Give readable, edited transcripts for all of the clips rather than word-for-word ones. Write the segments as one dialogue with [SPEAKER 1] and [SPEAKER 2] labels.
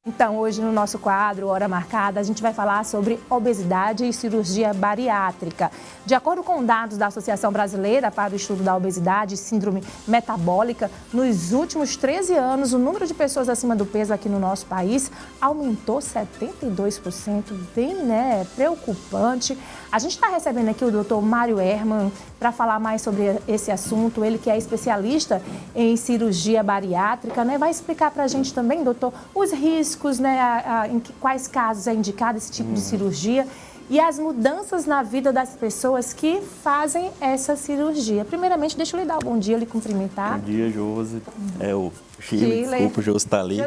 [SPEAKER 1] Então, hoje no nosso quadro Hora Marcada, a gente vai falar sobre obesidade e cirurgia bariátrica. De acordo com dados da Associação Brasileira para o Estudo da Obesidade e Síndrome Metabólica, nos últimos 13 anos, o número de pessoas acima do peso aqui no nosso país aumentou 72%, bem, preocupante. A gente está recebendo aqui o Dr. Mário Herman para falar mais sobre esse assunto. Ele que é especialista em cirurgia bariátrica, vai explicar para a gente também, doutor, os riscos, em quais casos é indicado esse tipo de cirurgia e as mudanças na vida das pessoas que fazem essa cirurgia. Primeiramente, deixa eu lhe dar um bom dia, lhe cumprimentar.
[SPEAKER 2] Bom dia, Josi. É o Chile, desculpa, o Josi está ali.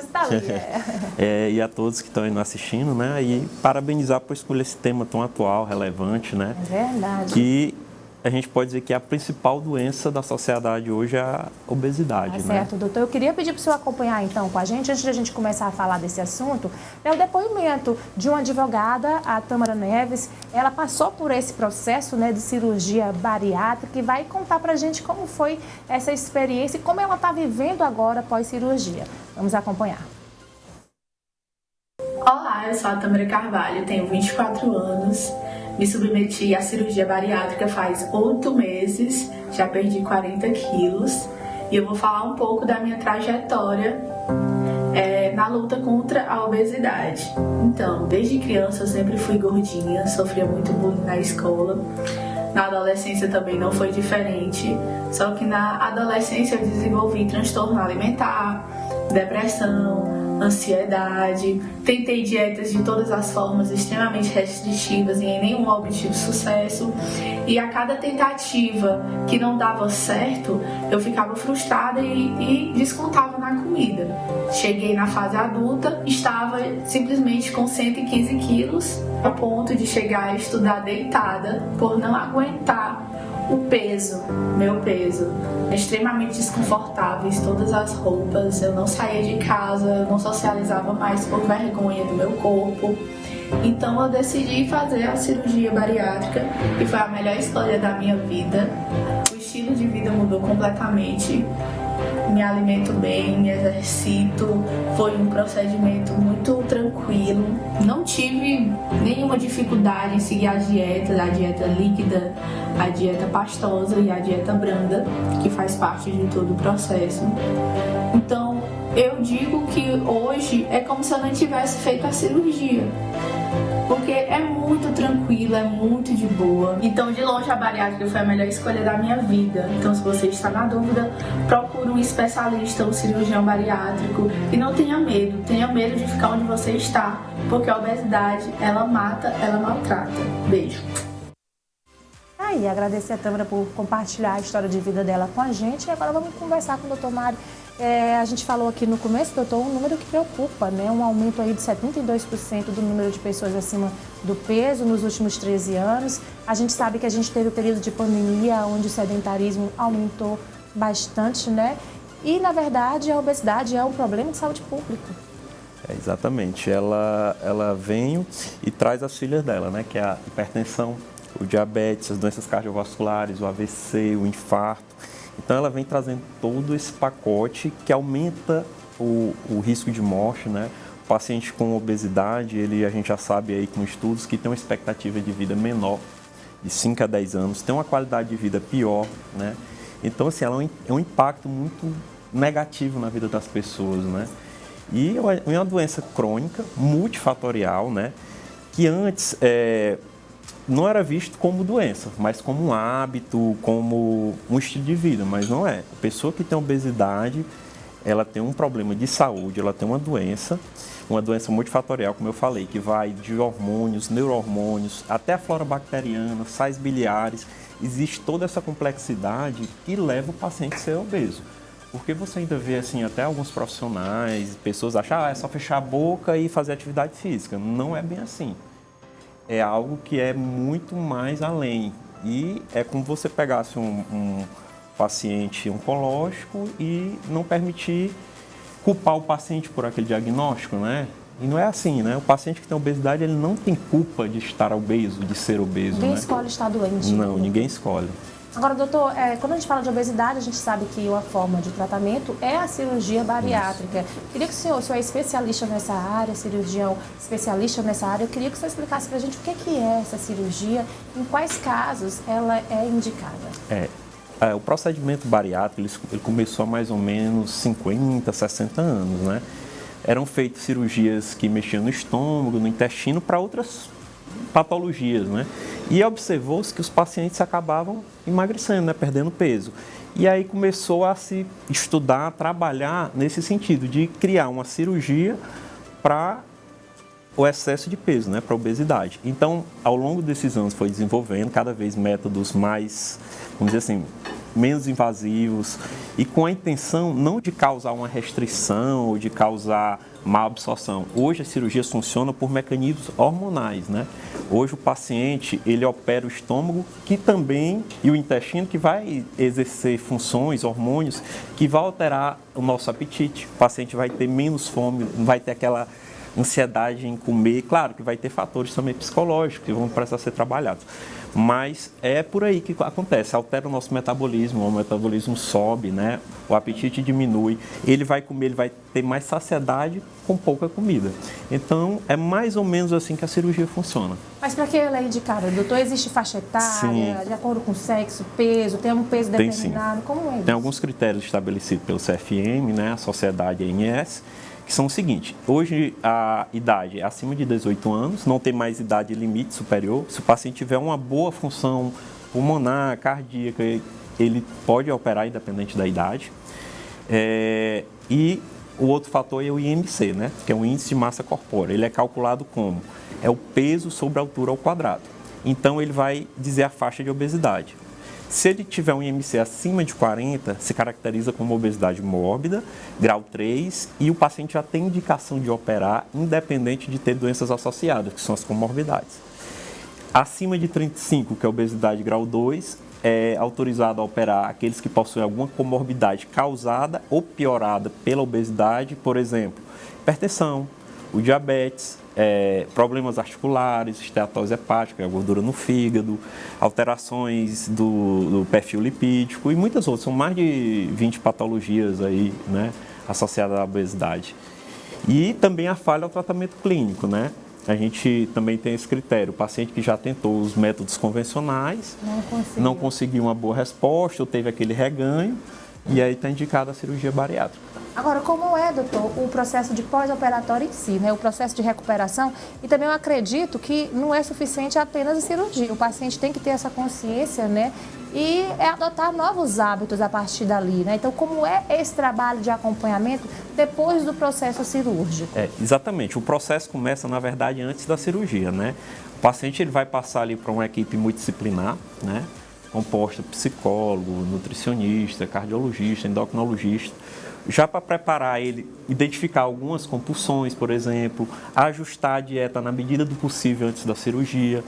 [SPEAKER 2] E a todos que estão aí nos assistindo, E parabenizar por escolher esse tema tão atual, relevante,
[SPEAKER 1] É verdade.
[SPEAKER 2] Que a gente pode dizer que a principal doença da sociedade hoje é a obesidade,
[SPEAKER 1] Certo, doutor. Eu queria pedir para o senhor acompanhar, então, com a gente, antes de a gente começar a falar desse assunto, o depoimento de uma advogada, a Tâmara Neves. Ela passou por esse processo, de cirurgia bariátrica e vai contar para a gente como foi essa experiência e como ela está vivendo agora pós-cirurgia. Vamos acompanhar.
[SPEAKER 3] Olá, eu sou a Tâmara Carvalho, tenho 24 anos. Me submeti à cirurgia bariátrica faz 8 meses, já perdi 40 quilos e eu vou falar um pouco da minha trajetória na luta contra a obesidade. Então, desde criança eu sempre fui gordinha, sofria muito bullying na escola. Na adolescência também não foi diferente, só que na adolescência eu desenvolvi transtorno alimentar, depressão, ansiedade, tentei dietas de todas as formas extremamente restritivas e em nenhum obtive sucesso, e a cada tentativa que não dava certo eu ficava frustrada e descontava na comida. Cheguei na fase adulta, estava simplesmente com 115 quilos, ao ponto de chegar a estudar deitada por não aguentar o peso, meu peso, extremamente desconfortáveis, todas as roupas, eu não saía de casa, eu não socializava mais por vergonha do meu corpo. Então eu decidi fazer a cirurgia bariátrica e foi a melhor escolha da minha vida. O estilo de vida mudou completamente, me alimento bem, me exercito, foi um procedimento muito tranquilo. Não tive nenhuma dificuldade em seguir as dietas, a dieta líquida, a dieta pastosa e a dieta branda, que faz parte de todo o processo. Então, eu digo que hoje é como se eu não tivesse feito a cirurgia, porque é muito tranquilo, é muito de boa. Então, de longe, a bariátrica foi a melhor escolha da minha vida. Então, se você está na dúvida, procure um especialista, um cirurgião bariátrico e não tenha medo de ficar onde você está, porque a obesidade, ela mata, ela maltrata. Beijo.
[SPEAKER 1] E agradecer a Tâmara por compartilhar a história de vida dela com a gente. E agora vamos conversar com o doutor Mário. A gente falou aqui no começo, doutor, um número que preocupa, um aumento aí de 72% do número de pessoas acima do peso nos últimos 13 anos. A gente sabe que a gente teve o período de pandemia, onde o sedentarismo aumentou bastante, E, na verdade, a obesidade é um problema de saúde pública.
[SPEAKER 2] Exatamente. Ela vem e traz as filhas dela, que é a hipertensão, o diabetes, as doenças cardiovasculares, o AVC, o infarto. Então, ela vem trazendo todo esse pacote que aumenta o risco de morte, O paciente com obesidade, a gente já sabe aí com estudos que tem uma expectativa de vida menor, de 5 a 10 anos, tem uma qualidade de vida pior, Então, assim, ela é um impacto muito negativo na vida das pessoas, E é uma doença crônica, multifatorial, Que antes não era visto como doença, mas como um hábito, como um estilo de vida, mas não é. A pessoa que tem obesidade, ela tem um problema de saúde, ela tem uma doença multifatorial, como eu falei, que vai de hormônios, neurohormônios, até a flora bacteriana, sais biliares. Existe toda essa complexidade que leva o paciente a ser obeso. Porque você ainda vê, assim, até alguns profissionais, pessoas acham, é só fechar a boca e fazer atividade física. Não é bem assim. É algo que é muito mais além. E é como você pegasse um paciente oncológico e não permitir culpar o paciente por aquele diagnóstico, E não é assim, O paciente que tem obesidade, ele não tem culpa de estar obeso, de ser obeso,
[SPEAKER 1] Ninguém escolhe estar doente.
[SPEAKER 2] Não, ninguém escolhe.
[SPEAKER 1] Agora, doutor, quando a gente fala de obesidade, a gente sabe que uma forma de tratamento é a cirurgia bariátrica. Queria que o senhor é especialista nessa área, cirurgião especialista nessa área, eu queria que o senhor explicasse para a gente o que é essa cirurgia, em quais casos ela é indicada.
[SPEAKER 2] O procedimento bariátrico ele começou há mais ou menos 50, 60 anos, né? Eram feitas cirurgias que mexiam no estômago, no intestino, para outras patologias, né? E observou-se que os pacientes acabavam emagrecendo, né? Perdendo peso. E aí começou a se estudar, a trabalhar nesse sentido de criar uma cirurgia para o excesso de peso, né? Para a obesidade. Então, ao longo desses anos foi desenvolvendo cada vez métodos mais, vamos dizer assim, menos invasivos e com a intenção não de causar uma restrição ou de causar má absorção. Hoje a cirurgia funciona por mecanismos hormonais, né? Hoje o paciente, ele opera o estômago e o intestino que vai exercer funções, hormônios, que vai alterar o nosso apetite. O paciente vai ter menos fome, não vai ter aquela ansiedade em comer. Claro que vai ter fatores também psicológicos que vão precisar ser trabalhados. Mas é por aí que acontece, altera o nosso metabolismo, o metabolismo sobe, né? O apetite diminui, ele vai comer, ele vai ter mais saciedade com pouca comida. Então, é mais ou menos assim que a cirurgia funciona.
[SPEAKER 1] Mas para que ela é indicada, doutor? Existe faixa etária,
[SPEAKER 2] sim,
[SPEAKER 1] de acordo com o sexo, peso, tem um peso determinado?
[SPEAKER 2] Sim.
[SPEAKER 1] Como é isso?
[SPEAKER 2] Tem alguns critérios estabelecidos pelo CFM, né? A Sociedade ANS, que são o seguinte: hoje a idade é acima de 18 anos, não tem mais idade limite superior. Se o paciente tiver uma boa função pulmonar, cardíaca, ele pode operar independente da idade. E o outro fator é o IMC, né? Que é o índice de massa corpórea. Ele é calculado como? É o peso sobre a altura ao quadrado. Então ele vai dizer a faixa de obesidade. Se ele tiver um IMC acima de 40, se caracteriza como obesidade mórbida, grau 3, e o paciente já tem indicação de operar, independente de ter doenças associadas, que são as comorbidades. Acima de 35, que é obesidade grau 2, é autorizado a operar aqueles que possuem alguma comorbidade causada ou piorada pela obesidade, por exemplo, hipertensão, o diabetes, problemas articulares, esteatose hepática, a gordura no fígado, alterações do perfil lipídico e muitas outras. São mais de 20 patologias aí, né, associadas à obesidade. E também a falha ao tratamento clínico, né? A gente também tem esse critério. O paciente que já tentou os métodos convencionais, não conseguiu uma boa resposta ou teve aquele reganho, e aí está indicada a cirurgia bariátrica.
[SPEAKER 1] Agora, como é, doutor, o processo de pós-operatório em si, né? O processo de recuperação? E também eu acredito que não é suficiente apenas a cirurgia. O paciente tem que ter essa consciência, né? E adotar novos hábitos a partir dali, né? Então, como é esse trabalho de acompanhamento depois do processo cirúrgico?
[SPEAKER 2] Exatamente. O processo começa, na verdade, antes da cirurgia, né? O paciente ele vai passar ali para uma equipe multidisciplinar, né? Composta por psicólogo, nutricionista, cardiologista, endocrinologista, já para preparar ele, identificar algumas compulsões, por exemplo, ajustar a dieta na medida do possível antes da cirurgia.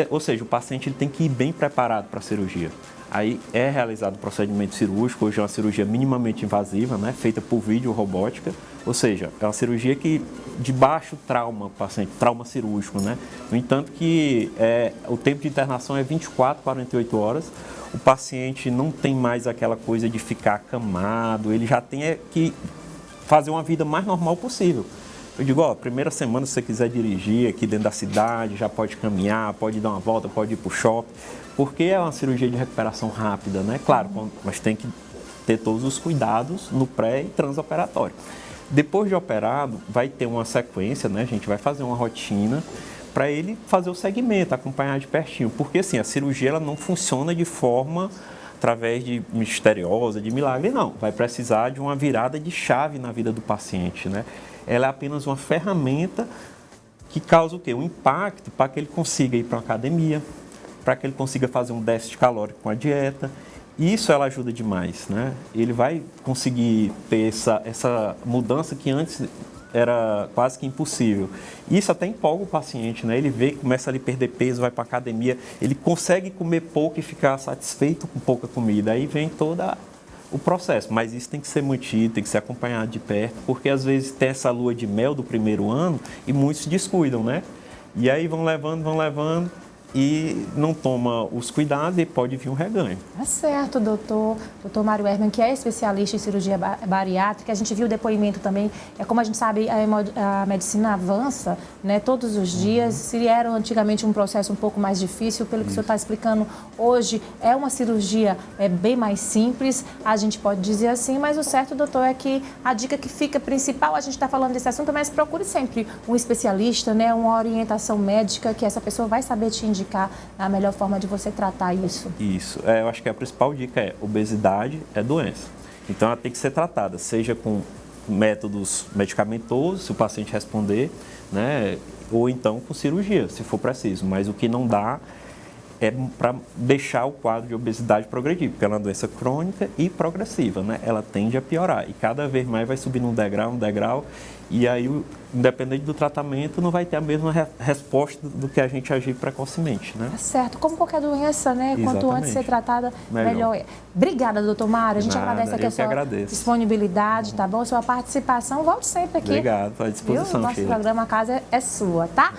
[SPEAKER 2] Ou seja, o paciente ele tem que ir bem preparado para a cirurgia. Aí é realizado o procedimento cirúrgico, hoje é uma cirurgia minimamente invasiva, né, feita por videorobótica, ou seja, é uma cirurgia que de baixo trauma, paciente, trauma cirúrgico, né? No entanto que o tempo de internação é 24, 48 horas, o paciente não tem mais aquela coisa de ficar acamado, ele já tem que fazer uma vida mais normal possível. Eu digo, primeira semana, se você quiser dirigir aqui dentro da cidade, já pode caminhar, pode dar uma volta, pode ir para o shopping, porque é uma cirurgia de recuperação rápida, né? Claro, mas tem que ter todos os cuidados no pré e transoperatório. Depois de operado, vai ter uma sequência, né? A gente vai fazer uma rotina para ele fazer o segmento, acompanhar de pertinho, porque assim, a cirurgia ela não funciona de forma através de misteriosa, de milagre, não. Vai precisar de uma virada de chave na vida do paciente, né? Ela é apenas uma ferramenta que causa o quê? Um impacto para que ele consiga ir para uma academia, para que ele consiga fazer um déficit calórico com a dieta. Isso ela ajuda demais, né? Ele vai conseguir ter essa mudança que antes era quase que impossível. Isso até empolga o paciente, né? Ele vê, começa a perder peso, vai para a academia, ele consegue comer pouco e ficar satisfeito com pouca comida. Aí vem todo o processo, mas isso tem que ser mantido, tem que ser acompanhado de perto, porque às vezes tem essa lua de mel do primeiro ano e muitos se descuidam, né? E aí vão levando, e não toma os cuidados e pode vir um reganho.
[SPEAKER 1] É certo, doutor Mário Herman, que é especialista em cirurgia bariátrica. A gente viu o depoimento também, como a gente sabe, a medicina avança, né, todos os dias. Se era antigamente um processo um pouco mais difícil, pelo que o senhor está explicando, hoje é uma cirurgia bem mais simples, a gente pode dizer assim, mas o certo, doutor, é que a dica que fica principal, a gente está falando desse assunto, mas procure sempre um especialista, né, uma orientação médica, que essa pessoa vai saber te indicar a melhor forma de você tratar isso.
[SPEAKER 2] Isso. Eu acho que a principal dica é: obesidade é doença. Então, ela tem que ser tratada, seja com métodos medicamentosos, se o paciente responder, né, ou então com cirurgia, se for preciso. Mas o que não dá é para deixar o quadro de obesidade progredir, porque ela é uma doença crônica e progressiva, né? Ela tende a piorar e cada vez mais vai subindo um degrau, e aí, independente do tratamento, não vai ter a mesma resposta do que a gente agir precocemente, né?
[SPEAKER 1] É certo, como qualquer doença, né?
[SPEAKER 2] Exatamente.
[SPEAKER 1] Quanto antes ser tratada, melhor é. Obrigada, doutor Mário. A gente agradece aqui a sua disponibilidade, tá bom? A sua participação. Volte sempre aqui.
[SPEAKER 2] Obrigado, estou à disposição,
[SPEAKER 1] Nosso
[SPEAKER 2] Sheila.
[SPEAKER 1] programa, a casa é sua, tá?